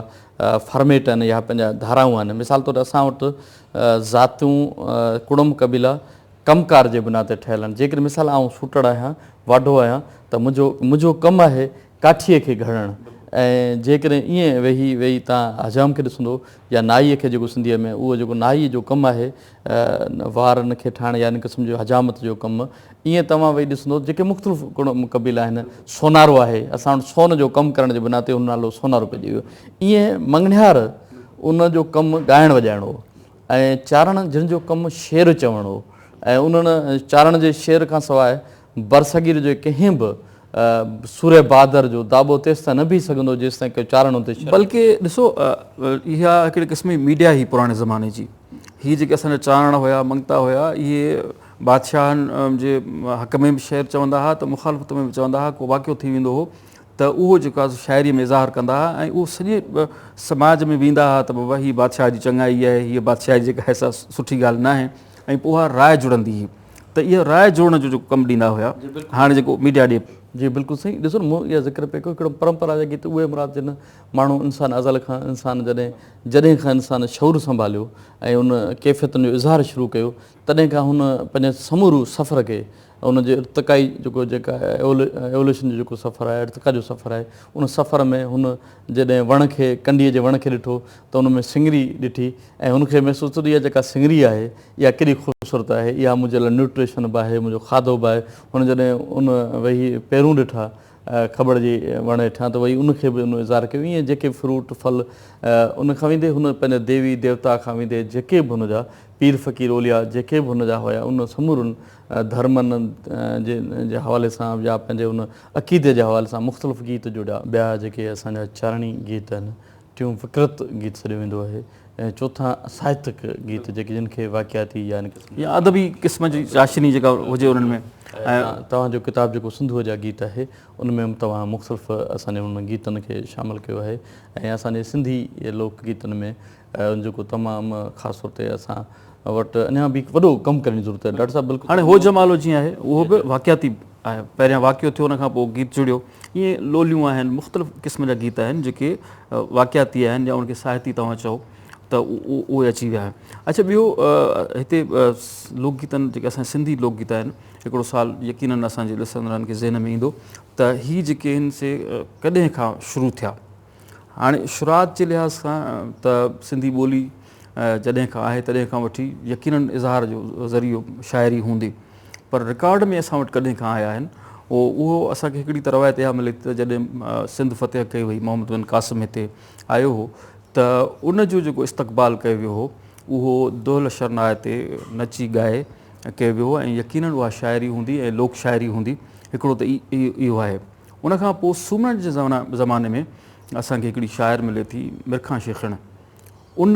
फॉर्मेट आहिनि या पंहिंजा धाराऊं आहिनि। मिसाल तौरु असां वटि ज़ातूं कुड़म कबीला कमकार जे बिना ते ठहियल आहिनि। जेकॾहिं मिसाल आउं सूटड़ आहियां, वाढो आहियां, त मुंहिंजो कमु आहे काठीअ खे घड़णु। ऐं जेकॾहिं ईअं वेही तव्हां हजाम खे ॾिसंदो या नाईअ खे जेको सिंधीअ में उहो जेको नाई जो कमु आहे वारनि खे ठाहिण या इन क़िस्म जो हजामत जो कमु, ईअं तव्हां वेही ॾिसंदो जेके मुख़्तलिफ़ क़बीला आहिनि। सोनारो आहे, असां वटि सोन जो कमु करण जे बिना ते हुन नालो सोनारो पइजी वियो। ईअं मंगणियार उन जो कमु ॻाइण वॼाइणो हो, ऐं चारण जिन जो कमु शेर चवणो हो, ऐं उन्हनि चारण जे शेर खां सवाइ बरसगीर जे कंहिं बि सूर्य बहादुर जो दाबो तेसि ताईं न बीह सघंदो जेसि ताईं को चारण हुते। बल्कि ॾिसो, इहा हिकिड़े क़िस्म जी मीडिया हुई पुराणे ज़माने जी। हीअ जेके असांजा चारण हुया, मंगता हुया, इहे बादशाहनि जे हक़ में बि शेर चवंदा हुआ, त मुखालफ़त में बि चवंदा हुआ। को वाक़ियो थी वेंदो हो त उहो जेको आहे शाइरीअ में इज़हार कंदा हुआ, ऐं उहो सॼे समाज में वेंदा हुआ त बाबा हीअ बादशाह जी चङाई आहे, हीअ बादशाह जी जेका आहे सा सुठी ॻाल्हि न आहे, ऐं पोइ उहा राय जुड़ंदी हुई। त इहा राय जोड़ण जो जेको कमु ॾींदा हुया, हाणे जेको मीडिया ॾिए। जी बिल्कुलु सही। ॾिसो न, मूं इहा ज़िक्र पियो कयो हिकिड़ो परंपरा जे गीत, उहे मुराद जिन माण्हू इंसान अज़ल खां इंसान जॾहिं खां इंसान शऊर संभालियो ऐं उन कैफ़ियतुनि जो इज़हार शुरू कयो, तॾहिं खां हुन पंहिंजे समूरू सफ़र खे, उनजे इर्तिक़ाई जेका एवोल्यूशन जो जेको सफ़रु आहे, इर्तिक़ा जो सफ़रु आहे, उन सफ़र में हुन जॾहिं वण खे, कंडीअ जे वण खे ॾिठो त उन में सिंगरी ॾिठी, ऐं हुनखे महसूसु थी इहा जेका सिंगरी आहे इहा केॾी ख़ूबसूरत आहे, इहा मुंहिंजे लाइ न्यूट्रिशन बि आहे, मुंहिंजो खाधो बि आहे। हुन जॾहिं उन वेही पहिरूं ॾिठा ख़बर जी वण हेठां, त वरी उनखे बि उन इज़हार कयो। ईअं जेके फ्रूट फल उन खां वेंदे हुन पंहिंजे देवी देवता खां वेंदे जेके बि हुनजा पीर फ़क़ीर ओलिया जेके बि हुनजा हुया, उन समूरनि धर्मनि जे हवाले सां या पंहिंजे उन अक़ीदे जे हवाले सां मुख़्तलिफ़ गीत जोड़िया। ॿिया जेके असांजा चारणी गीत आहिनि, टियों फ़िक्रत गीत सॾियो वेंदो आहे, ऐं चोथां साहित्यक गीत जेके जिन खे वाक़ियाती या अदबी क़िस्म जी चाशनी जेका हुजे उन्हनि में। ऐं तव्हांजो किताबु जेको सिंधूअ जा गीत आहे, उनमें बि तव्हां मुख़्तलिफ़ असांजे उन गीतनि खे शामिलु कयो आहे। ऐं असांजे सिंधी लोकगीतनि में जेको तमामु ख़ासि तौर ते असां वटि अञा बि वॾो कमु करण जी ज़रूरत आहे। डॉक्टर साहिबु बिल्कुलु हाणे हो जमालो जीअं आहे उहो बि वाक़ियाती आहे। पहिरियां वाक़ियो थियो, उन खां पोइ गीत जुड़ियो। ईअं लोलियूं आहिनि, मुख़्तलिफ़ क़िस्म जा गीत आहिनि जेके वाक़ियाती आहिनि, या उनखे साहिती तव्हां चओ त उहे अची विया आहिनि। अच्छा, ॿियो हिते लोकगीतनि जेके असांजा सिंधी लोकगीत आहिनि, हिकिड़ो साल यकीननि असांजे ॾिसंदड़नि खे ज़हन में ईंदो त हीअ जेके आहिनि से कॾहिं खां शुरू थिया। हाणे शुरूआत जे लिहाज़ खां त सिंधी ॿोली जॾहिं खां आहे तॾहिं खां वठी यकीननि इज़हार जो ज़रियो शाइरी हूंदी, पर रिकॉर्ड में असां वटि कॾहिं खां आया आहिनि। उहो असांखे हिकिड़ी त रवायत इहा मिले त जॾहिं सिंध फ़तेह कई वई, मोहम्मद बिन क़ासिम हिते आयो हो, त उनजो जेको इस्तक़बाल कयो वियो हो उहो दोहल शरनाए ते नची ॻाए कयो वियो हो, ऐं यकीननि उहा शाइरी हूंदी ऐं लोक शाइरी हूंदी। हिकिड़ो त इहो आहे। उनखां पोइ सूमरनि जे ज़माने में असांखे हिकिड़ी शाइर मिले थी, मिरखां शेखण। उन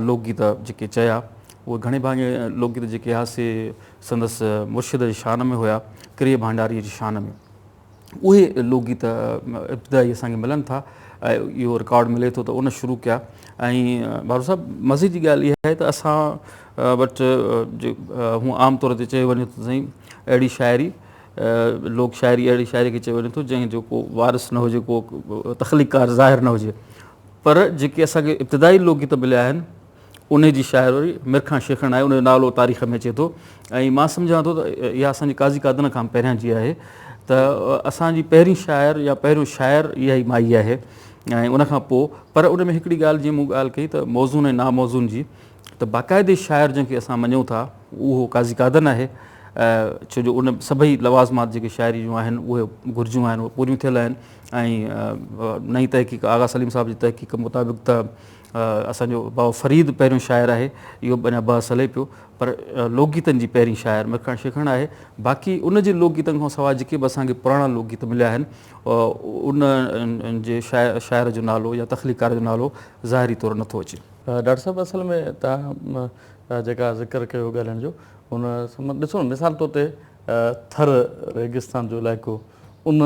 लोकगीत जेके चया, उहे घणे भाङे लोकगीत जेके हुआसे संदसि मुर्शिद जी शान में हुया, किरे भांडारीअ जी शान में, उहे लोकगीत इब्तिदाई असांखे मिलनि था। ऐं इहो रिकॉर्ड मिले थो त उन शुरू कया। ऐं भाऊ साहिबु मज़े जी ॻाल्हि इहा आहे त असां वटि हूअं आम तौर ते चयो वञे त साईं अहिड़ी शाइरी, लोक शाइरी अहिड़ी शाइरी खे चयो वञे थो जंहिंजो को वारिस न हुजे, को तख़लीकार ज़ाहिर न हुजे। पर जेके असांखे इब्तिदाई लोकगीत मिलिया आहिनि उन जी शाइर वरी मिरखां शेखण आहे, उनजो नालो तारीख़ में अचे थो। ऐं मां सम्झां थो त इहा असांजी काज़ी कादन खां पहिरियां जी आहे, त असांजी पहिरीं शाइर या पहिरियों शाइर इहा ई माई आहे। ऐं उनखां पोइ पर उन में हिकिड़ी ॻाल्हि जीअं मूं ॻाल्हि कई त मौज़ून ऐं नामौज़ून जी, त बाक़ाइदे शाइर जंहिंखे असां मञूं था उहो काज़ी कादन आहे, छो जो उन सभई लवाज़मात जेके शाइरी जूं आहिनि उहे घुरिजूं आहिनि, उहे पूरियूं थियल आहिनि। ऐं नई तहक़ीक़ आगा सलीम साहिब जी तहक़ीक़ मुताबिक़ त असांजो बाबा फरीद पहिरियों शाइर आहे, इहो अञा बहस हले पियो। पर लोकगीतनि जी पहिरीं शाइर मिरखां शेखण आहे। बाक़ी उन जे लोकगीतनि खां सवाइ जेके बि असांखे पुराणा लोकगीत मिलिया आहिनि, उन जे शाइर जो नालो या तख़लीकार जो नालो ज़ाहिरी तौरु नथो अचे। डॉक्टर साहिबु असल में तव्हां जेका ज़िक्र कयो ॻाल्हाइण जो, उन ॾिसो न, मिसाल तौर ते थर रेगिस्तान जो इलाइक़ो, उन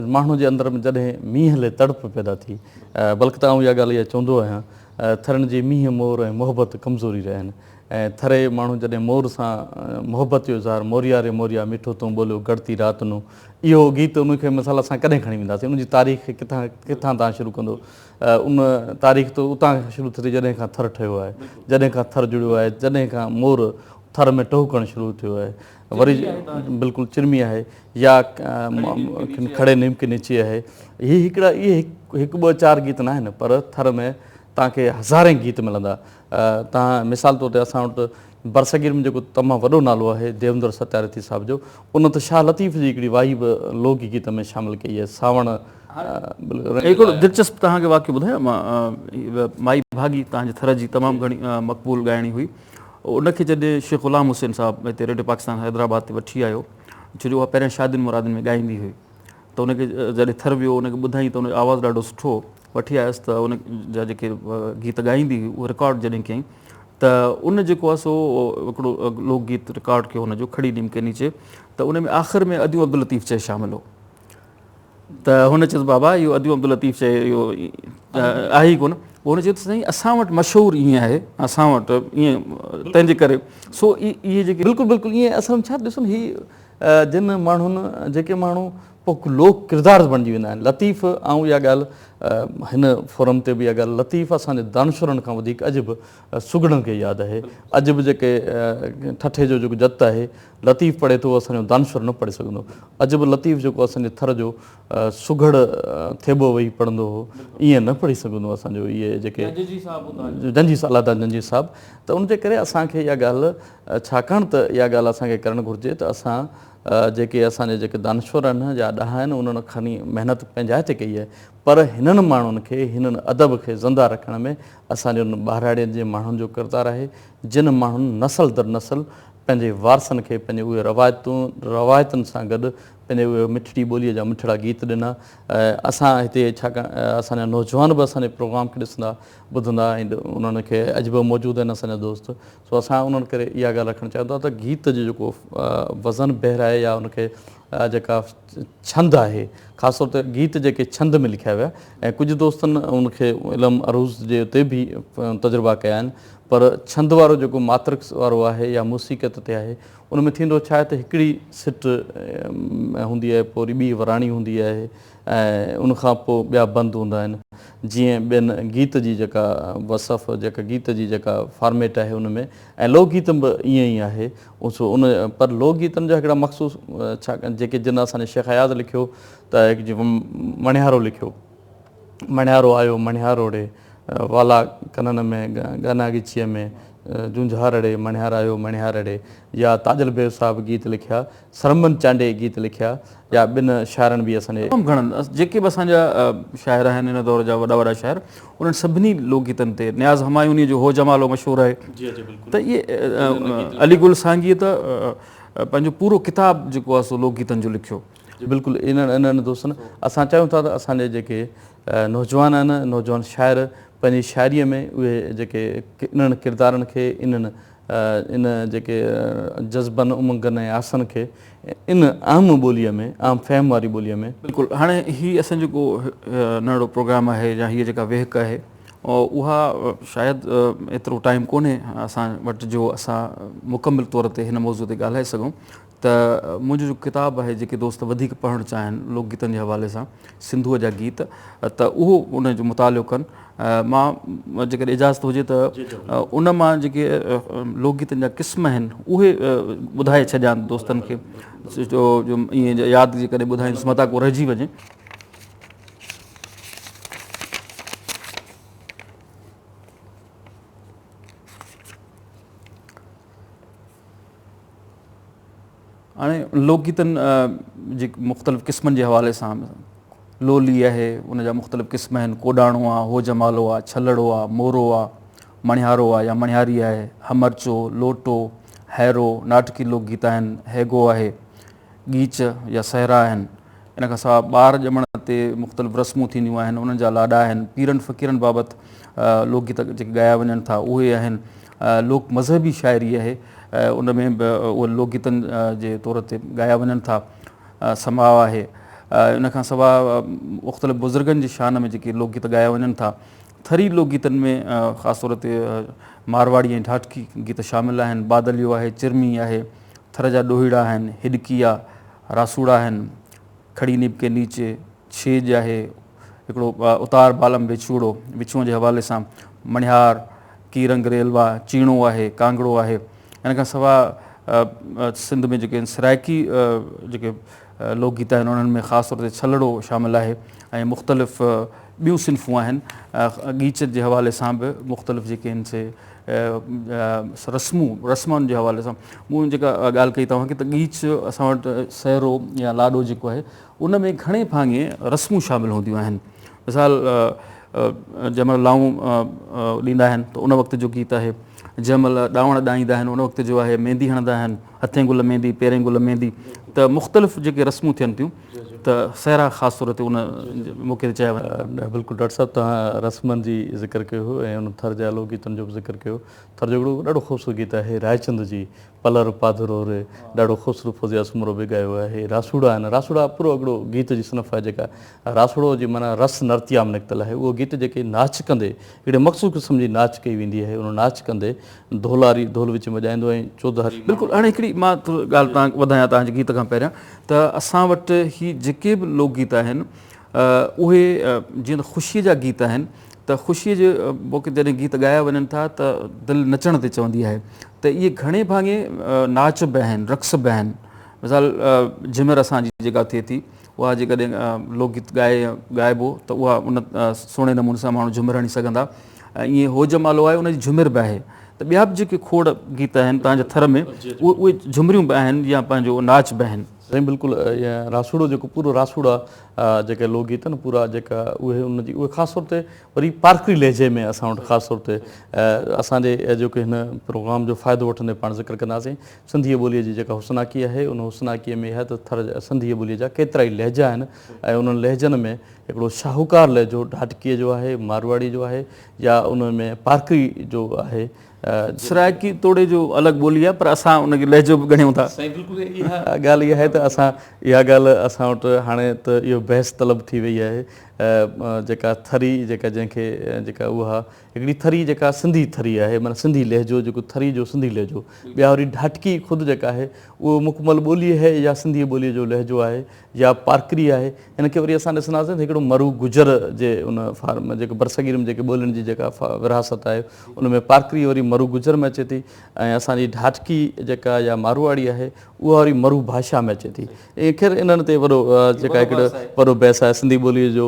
माण्हू जे अंदरि में जॾहिं मींहं हले तड़प पैदा थी, बल्कि त आउं इहा ॻाल्हि इहा चवंदो आहियां, थरनि जी मींहं मोर ऐं मुहबत कमज़ोरी रहनि। ऐं थरे माण्हू जॾहिं मोर सां मुहबत जो इज़हार, मोरिया रे मोरिया मिठो तूं ॿोलियो गड़ती राति नूं, इहो गीत उनखे मिसाल असां कॾहिं खणी वेंदासीं, उनजी तारीख़ किथां तव्हां शुरू कंदो। उन तारीख़ त उतां शुरू थिए जॾहिं खां थर ठहियो आहे, जॾहिं खां थर जुड़ियो आहे, जॾहिं खां मोर थर में टहकणु शुरू थियो आहे, वरी बिल्कुलु चिरमी आहे या खड़े नीम के नीचे आहे। इहे हिकु ॿ चारि गीत न आहिनि, पर थर में तव्हांखे हज़ारे गीत मिलंदा। तव्हां मिसाल तौर ते असां वटि बरसगीर में जेको तमामु वॾो नालो आहे देवेंद्र सत्यार्थी साहिब जो, उन त शाह लतीफ़ जी हिकिड़ी वाही बि लोकगीत में शामिलु कई आहे, सावण। हिकिड़ो दिलचस्प तव्हांखे वाक़ियो ॿुधायां मां, माई भागी तव्हांजे थर जी तमामु घणी मक़बूल ॻाइणी हुई। उनखे जॾहिं शेख ग़ुलाम हुसैन साहिबु हिते रेडियो पाकिस्तान हैदराबाद ते वठी आयो, छो जो उहा पहिरियों शादियुनि मुरादियुनि में ॻाईंदी हुई, त उनखे जॾहिं थर वियो उनखे ॿुधाई त उनजो आवाज़ु ॾाढो सुठो, वठी आयसि त उन जा जेके गीत ॻाईंदी हुई उहो रिकॉर्ड जॾहिं कयईं त उन जेको आहे सो हिकिड़ो लोकगीत रिकॉर्ड कयो हुनजो, खड़ी नीम के नीचे, त उन में आख़िर में अदियूं अब्दुल लतीफ़ चए शामिलु हो। त हुन चयुसि बाबा इहो अदियूं अब्दुल लतीफ़ चए इहो आहे ई कोन। पोइ हुन चयो त साईं असां वटि मशहूरु ईअं आहे, असां वटि ईअं, तंहिंजे करे सो इहे जेके बिल्कुलु बिल्कुलु ईअं असल में छा ॾिसो न, हीअ जिन माण्हुनि जेके माण्हू पोइ लोक किरदार बणिजी वेंदा आहिनि। लतीफ़ ऐं इहा ॻाल्हि हिन फोरम ते बि इहा ॻाल्हि, लतीफ़ असांजे दानशुरनि खां वधीक अॼु बि सुगड़नि खे यादि आहे। अॼु बि जेके ठठे जो जेको जत आहे, लतीफ़ पढ़े थो असांजो दानशुर न पढ़ी सघंदो। अॼु बि लतीफ़ जेको असांजे थर जो सुगड़ थेबो वेही पढ़ंदो हो, ईअं न पढ़ी सघंदो असांजो इहे जेके जंजी अलादा जंजी साहिबु। त उनजे करे असांखे इहा ॻाल्हि, छाकाणि त इहा ॻाल्हि असांखे करणु घुरिजे त असां जेके असांजे जेके दानश्वर आहिनि या ॾाहा आहिनि, उन्हनि खणी महिनत पंहिंजाए ते कई आहे, पर हिननि माण्हुनि खे, हिननि अदब खे ज़िंदा रखण में असांजे उन ॿाहिराड़ियुनि जे माण्हुनि जो किरदारु आहे, जिन माण्हुनि नसल दर नसल पंहिंजे वारसनि खे पंहिंजे उहे रवायतुनि सां गॾु पंहिंजे उहे मिठड़ी ॿोलीअ जा मिठड़ा गीत ॾिना। असां हिते छाकाणि असांजा नौजवान बि असांजे प्रोग्राम खे ॾिसंदा ॿुधंदा, ऐं उन्हनि खे अॼु बि मौजूदु आहिनि असांजा दोस्त। सो असां उन्हनि करे इहा ॻाल्हि रखणु चाहियूं था त गीत जो जेको वज़न बहिराए या उनखे जेका छंद आहे, ख़ासि तौर ते गीत जेके छंद में लिखिया विया, ऐं कुझु दोस्तनि उनखे इल्मु अरूज़ जे उते बि तजुर्बा कया आहिनि, पर छंद वारो जेको मात्रिक वारो आहे या मूसीक़त ते आहे, उन में थींदो छा आहे त हिकिड़ी सिट हूंदी आहे, पोइ वरी ॿी वराणी हूंदी आहे, ऐं उनखां पोइ ॿिया बंदि हूंदा आहिनि। जीअं ॿियनि गीत जी जेका वसफ़, जेका गीत जी जेका फॉर्मेट आहे उन में, ऐं लोकगीत बि ईअं ई आहे उन। पर लोकगीतनि जा हिकिड़ा मख़सूस छाकाणि जेके जिन असांजे शेख हयात लिखियो, त मणिहारो लिखियो, मणिहारो आयो मणिहारो ॾे, वाला कनन में गाना ॻिचीअ में झुंझार ॾे, मणिहार आयो मणिहार ॾे, या ताजल बेग साहिबु गीत लिखिया, सरमन चांडे गीत लिखिया, या ॿिनि शाइरनि बि असांजे घणनि जेके बि असांजा शाइर आहिनि हिन दौर जा वॾा वॾा शाइर, उन्हनि सभिनी लोकगीतनि ते, न्याज़ हमायूनी जो हो जमालो मशहूरु आहे, त इहे अली गुल सांघीअ त पंहिंजो पूरो किताबु जेको आहे सो लोकगीतनि जो लिखियो। बिल्कुलु इन्हनि दोस्तनि असां चाहियूं था त असांजे जेके नौजवान आहिनि, नौजवान शाइर पंहिंजी शाइरीअ में उहे जेके इन्हनि किरदारनि खे, इन जेके जज़्बनि उमंगनि ऐं आसनि खे इन आम ॿोलीअ में, आम फहिम वारी ॿोलीअ में। बिल्कुलु, हाणे हीअ असांजो जेको नंढिड़ो प्रोग्राम आहे या हीअ जेका वेहक आहे, उहा शायदि एतिरो टाइम कोन्हे असां वटि जो असां मुकमिल तौर ते हिन मौज़ूअ ते ॻाल्हाए सघूं। त मुंहिंजो जो किताबु आहे, जेके दोस्त वधीक पढ़णु चाहिनि लोकगीतनि जे हवाले सां, सिंधूअ जा गीत, त उहो उनजो मुतालो कनि। मां जेकॾहिं इजाज़त हुजे त उन मां जेके लोकगीतनि जा क़िस्म आहिनि उहे ॿुधाए छॾियां दोस्तनि खे, जो ईअं यादि जेकॾहिं ॿुधाईंदुसि मता को रहिजी वञे। हाणे लोकगीतनि जे मुख़्तलिफ़ क़िस्मनि जे हवाले सां, लोली आहे उनजा मुख़्तलिफ़ क़िस्म आहिनि, कोडाणो आहे, हो जमालो आहे, छलड़ो आहे, मोरो आहे, मणिहारो आहे या मणिहारी आहे, हमरचो, लोटो, हैरो, नाटकी लोकगीत आहिनि, हैगो आहे, गीच या सहरा आहिनि। इन खां सवाइ ॿार ॼमण ते मुख़्तलिफ़ रस्मूं थींदियूं आहिनि, उन्हनि जा लाॾा आहिनि, पीरनि फ़क़ीरनि बाबति लोकगीत जेके ॻाया वञनि था उहे आहिनि, लोक मज़हबी शाइरी आहे, उन में बि उहे लोकगीतनि जे तौर ते ॻाया वञनि था, समाव आहे। इन खां सवाइ मुख़्तलिफ़ बुज़ुर्गनि जी शान में जेके लोकगीत ॻाया वञनि था। थरी लोकगीतनि में ख़ासि तौर ते मारवाड़ी ऐं ठाठकी गीत शामिलु आहिनि, बादलियो आहे, चिरमी आहे, थर जा ॾोहीड़ा आहिनि, हिॾकी आहे, रासूड़ा आहिनि, खड़ी नीम के नीचे, छेज आहे, हिकिड़ो उतार बालम विछूड़ो, विछूअ जे हवाले सां, मणिहार, की रंग रेलवा, चीणो आहे, कांगड़ो आहे, इन खां सवाइ सिंध में जेके सराइकी जेके लोकगीत आहिनि उन्हनि में ख़ासि तौर ते छलड़ो शामिलु आहे ऐं मुख़्तलिफ़ ॿियूं सिन्फ़ूं आहिनि गीचत जे हवाले सां बि मुख़्तलिफ़ जेके आहिनि से रस्मुनि जे हवाले सां मूं जेका ॻाल्हि कई तव्हांखे त गीच असां वटि सहरो या लाॾो जेको आहे उन में घणे भाङे रस्मूं शामिलु हूंदियूं आहिनि। मिसाल जंहिं महिल लाऊं ॾींदा आहिनि त उन वक़्त जो गीत आहे, जंहिं महिल ॾावण ॾाईंदा आहिनि उन वक़्त जो आहे, मेहंदी हणंदा आहिनि, हथें गुल मेहंदी पेरें गुल मेहंदी, त मुख़्तलिफ़ जेके रस्मूं थियनि थियूं त सहरा ख़ासि तौर ते उन मौक़े ते चया वञे। बिल्कुलु डॉक्टर साहिबु तव्हां रस्मनि जी ज़िक्र कयो हो ऐं उन थर जा लोकगीतनि जो बि ज़िक्र कयो। थर जो हिकिड़ो ॾाढो ख़ूबसूरत गीत आहे रायचंद जी पलर पाधरो रे, ॾाढो ख़ूबसूरत फौज़ी असमरो बि ॻायो आहे। रासूड़ा आहिनि, रासूड़ा पूरो हिकिड़ो गीत जी सिनफ़ आहे जेका रासूड़ो जी माना रस नर्तिया में निकितल आहे। उहो गीत जेके नाच कंदे हिकिड़े मख़सूस क़िस्म जी नाच कई वेंदी आहे, उन नाच कंदे ढोल विच में वॼाईंदो ऐं चौधारी। बिल्कुलु हाणे हिकिड़ी मां ॻाल्हि तव्हां वधायां तव्हांजे गीत खां पहिरियां त असां वटि ही जेके बि लोकगीत आहिनि उहे जीअं त ख़ुशीअ जा गीत आहिनि त ख़ुशीअ जे मौक़े जॾहिं गीत ॻाया वञनि था त दिलि नचण ते चवंदी आहे त इहे घणे भाङे नाच बि आहिनि, रक़्स बि आहिनि। मिसाल झिमिर असांजी जेका थिए थी उहा जेकॾहिं लोकगीत ॻाइबो त उहा उन सुहिणे नमूने सां माण्हू झुमिर हणी सघंदा। ऐं ईअं होजमालो आहे उनजी झुमिर बि आहे। त ॿिया बि जेके खोड़ गीत आहिनि तव्हांजे थर में उहे झुमरियूं बि आहिनि या पंहिंजो नाच बि आहिनि। साईं बिल्कुलु इहा रासूड़ो जेको पूरो रासूड़ा जेके लोकगीत आहिनि पूरा जेका उहे उनजी उहे ख़ासि तौर ते वरी पारकरी लहजे में असां वटि ख़ासि तौर ते असांजे जेके हिन प्रोग्राम जो फ़ाइदो वठंदे पाण ज़िक्र कंदासीं सिंधीअ ॿोलीअ जी जेका हुस्नाकी आहे उन हुस्नाकीअ में इहा त थर सिंधीअ ॿोलीअ जा केतिरा ई लहजा आहिनि ऐं उन्हनि लहजनि में हिकिड़ो शाहूकार लहजो ढाटकीअ जो आहे, मारवाड़ी जो आहे या उन में पारकरी जो आहे। सराइकी तोड़े जो अलॻि ॿोली आहे पर असां उनखे लहजो बि ॻणियूं था। साईं बिल्कुलु इहा ॻाल्हि इहा आहे त इहा ॻाल्हि असां वटि हाणे त इहो बहस तलब थी वई आहे। जेका थरी जेका जंहिंखे जेका उहा हिकिड़ी थरी जेका सिंधी थरी आहे माना सिंधी लहजो जेको थरी जो सिंधी लहजो, ॿिया वरी ढाटकी ख़ुदि जेका आहे उहो मुकमल ॿोली आहे या सिंधी ॿोलीअ जो लहजो आहे या पारकरी आहे। हिनखे वरी असां ॾिसंदासीं त हिकिड़ो मरू गुजर जे उन फार्म जेको बरसगीर में जेके ॿोलियुनि जी जेका विरासत आहे उन में पारकरी वरी मरू गुजर में अचे थी ऐं असांजी ढाटकी जेका या मारवाड़ी आहे उहा वरी मरू भाषा में अचे थी। ऐं ख़ैर इन्हनि ते वॾो जेका हिकिड़ो वॾो बहस आहे सिंधी ॿोलीअ जो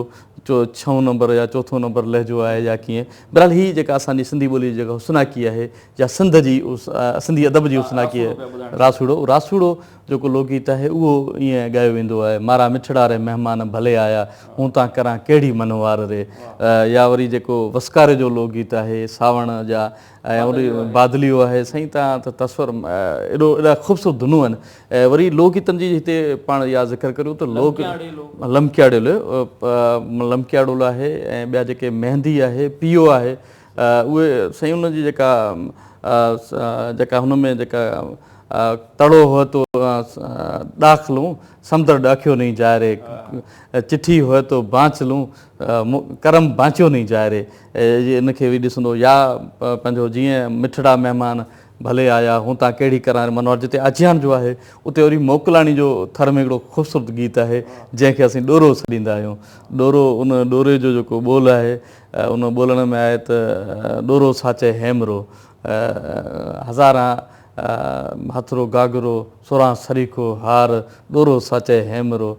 6 नंबर या 4 नंबर लहजो आहे या कीअं। बहरहाल हीअ जेका असांजी सिंधी ॿोली जी जेका हुस्नाकी आहे या सिंध जी सिंधी अदब जी हुस्नाकी आहे रासूड़ो जेको लोकगीत आहे उहो ईअं ॻायो वेंदो आहे। मारा मिठड़ा रे महिमान भले आया हूं तां करां कहिड़ी मनवार रे, या वरी जेको वसकारे जो लोकगीत आहे सावण जा ऐं वरी बादलियो आहे। साईं तव्हां त तस्वर एॾा ख़ूबसूरत धुनूं आहिनि। ऐं वरी लोकगीतनि जी हिते पाण इहा ज़िक्र करियूं त लमकियाड़ोल आहे ऐं ॿिया जेके मेहंदी आहे पीओ आहे उहे साईं उनजी जेका हुन में जेका तड़ो हुओ तो ॾाख लूं समुंड ॾाखियो नहीं जाए रे, चिठी हुओ तो बांच लूं करम बांचियो नहीं जाए रे। इनखे बि ॾिसंदो या पंहिंजो जीअं मिठड़ा महिमान भले आया हूं तां कहिड़ी करां मनवार जिते आजियान जो आहे उते वरी मोकलाणी जो थर में हिकिड़ो ख़ूबसूरत गीत आहे जंहिंखे असीं ॾोरो सॾींदा आहियूं। ॾोरो उन ॾोरे जो जेको ॿोल आहे उन ॿोलण में आहे त ॾोरो साचे हेमरो हज़ारां हथरो घाघरो 16 सरीखो हार ॾोरो साचे हेमरो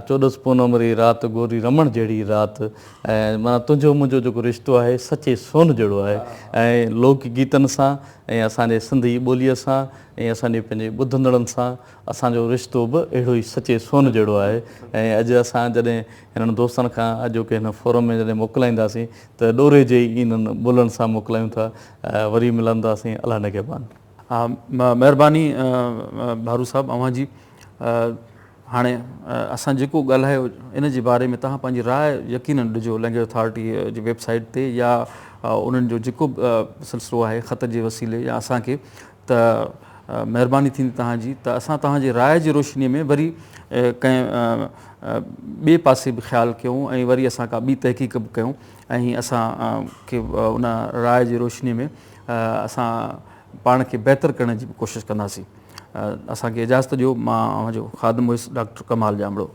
14 पूनम री राति गोरी रमण जहिड़ी राति। ऐं माना तुंहिंजो मुंहिंजो जेको रिश्तो आहे सचे सोन जहिड़ो आहे। ऐं लोकगीतनि सां ऐं असांजे सिंधी ॿोलीअ सां ऐं असांजे पंहिंजे ॿुधंदड़नि सां असांजो रिश्तो बि अहिड़ो ई सचे सोन जहिड़ो आहे। ऐं अॼु असां जॾहिं हिननि दोस्तनि खां अॼोके हिन फोरम में जॾहिं मोकिलाईंदासीं त ॾोरे जे ई इन्हनि ॿोलनि सां मोकिलायूं था। वरी मिलंदासीं अलाह निगहबान। हा महिरबानी भारू साहिबु अव्हांजी। हाणे असां जेको ॻाल्हायो इन जे बारे में तव्हां पंहिंजी राय यकीनन ॾिजो लैंग्वेज अथॉरिटी जी वेबसाइट ते या उन्हनि जो जेको बि सिलसिलो आहे ख़त जे वसीले या असांखे त महिरबानी थींदी तव्हांजी त असां तव्हांजे राय जी रोशनीअ में वरी कंहिं ॿिए पासे बि ख़्यालु कयूं ऐं वरी असां का ॿी तहक़ीक़ बि कयूं ऐं असां खे उन राय जी रोशनीअ में असां पाण खे बहितरु करण जी बि कोशिशि कंदासीं। असांखे इजाज़त ॾियो। मां अव्हांजो ख़ादिम हुयुसि डॉक्टर कमाल जामड़ो।